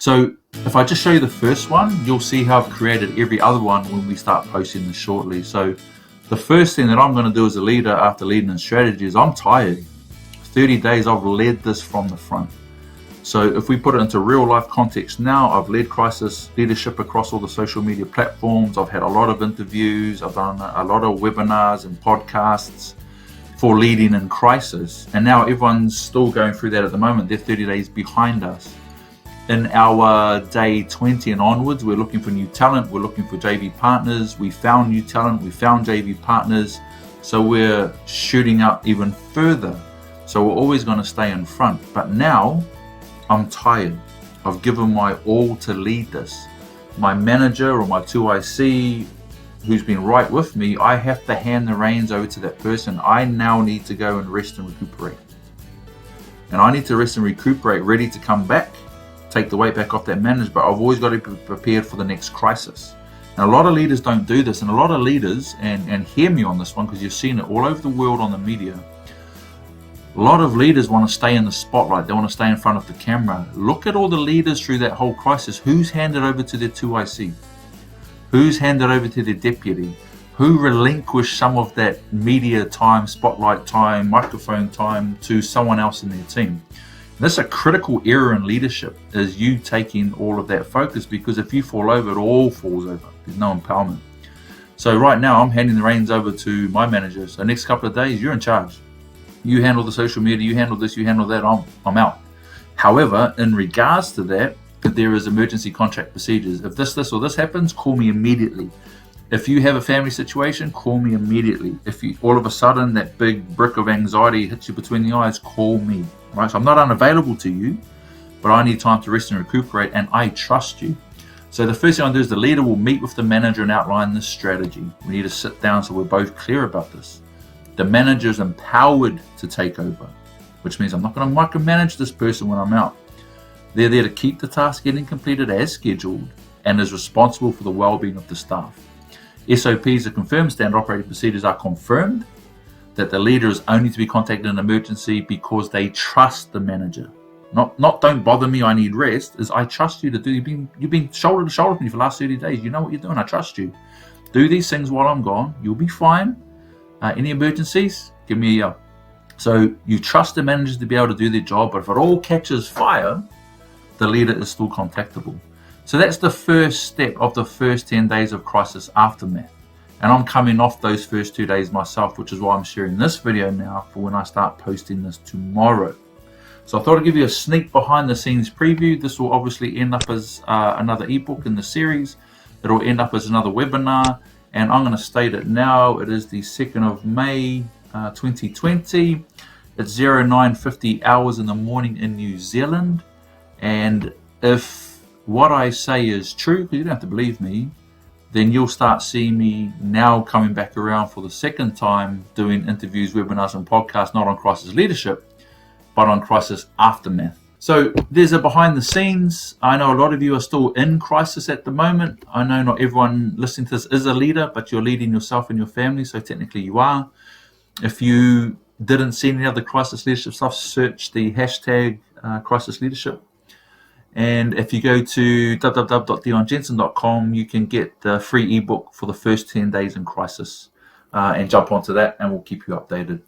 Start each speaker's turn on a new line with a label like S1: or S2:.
S1: So if I just show you the first one, you'll see how I've created every other one when we start posting this shortly. So the first thing that I'm going to do as a leader after leading in strategy is I'm tired. 30 days I've led this from the front. So if we put it into real life context now, I've led crisis leadership across all the social media platforms. I've had a lot of interviews. I've done a lot of webinars and podcasts for leading in crisis. And now everyone's still going through that at the moment. They're 30 days behind us. In our day 20 and onwards, we're looking for new talent. We're looking for JV partners. We found new talent. We found JV partners. So we're shooting up even further. So we're always going to stay in front. But now I'm tired. I've given my all to lead this. My manager or my 2IC who's been right with me, I have to hand the reins over to that person. I now need to go and rest and recuperate. And I need to rest and recuperate, ready to come back, take the weight back off that manager, but I've always got to be prepared for the next crisis. And a lot of leaders don't do this, and a lot of leaders, and hear me on this one because you've seen it all over the world on the media, a lot of leaders want to stay in the spotlight. They want to stay in front of the camera. Look at all the leaders through that whole crisis. Who's handed over to their 2IC? Who's handed over to their deputy? Who relinquished some of that media time, spotlight time, microphone time to someone else in their team? That's a critical error in leadership, is you taking all of that focus, because if you fall over, it all falls over. There's no empowerment. So right now I'm handing the reins over to my manager. So next couple of days, you're in charge. You handle the social media, you handle this, you handle that, I'm out. However, in regards to that, there is emergency contract procedures. If this or this happens, call me immediately. If you have a family situation, call me immediately. If you all of a sudden that big brick of anxiety hits you between the eyes, call me. Right? So I'm not unavailable to you, but I need time to rest and recuperate, and I trust you. So the first thing I do is the leader will meet with the manager and outline this strategy. We need to sit down so we're both clear about this. The manager is empowered to take over, which means I'm not going to micromanage this person when I'm out. They're there to keep the task getting completed as scheduled and is responsible for the well-being of the staff. SOPs, the confirmed standard operating procedures, are confirmed that the leader is only to be contacted in an emergency because they trust the manager. Not don't bother me, I need rest, is I trust you to do. You've been shoulder to shoulder with me for the last 30 days. You know what you're doing, I trust you. Do these things while I'm gone, you'll be fine. Any emergencies, give me a yell. So you trust the managers to be able to do their job, but if it all catches fire, the leader is still contactable. So that's the first step of the first 10 days of crisis aftermath. And I'm coming off those first 2 days myself, which is why I'm sharing this video now for when I start posting this tomorrow. So I thought I'd give you a sneak behind the scenes preview. This will obviously end up as another ebook in the series. It'll end up as another webinar. And I'm going to state it now. It is the 2nd of May, 2020. It's 09:50 hours in the morning in New Zealand. And if what I say is true, because you don't have to believe me, then you'll start seeing me now coming back around for the second time doing interviews, webinars, and podcasts, not on crisis leadership, but on crisis aftermath. So there's a behind the scenes. I know a lot of you are still in crisis at the moment. I know not everyone listening to this is a leader, but you're leading yourself and your family, so technically you are. If you didn't see any other crisis leadership stuff, search the hashtag crisis leadership. And if you go to www.dionjensen.com, you can get the free ebook for the first 10 days in crisis and jump onto that, and we'll keep you updated.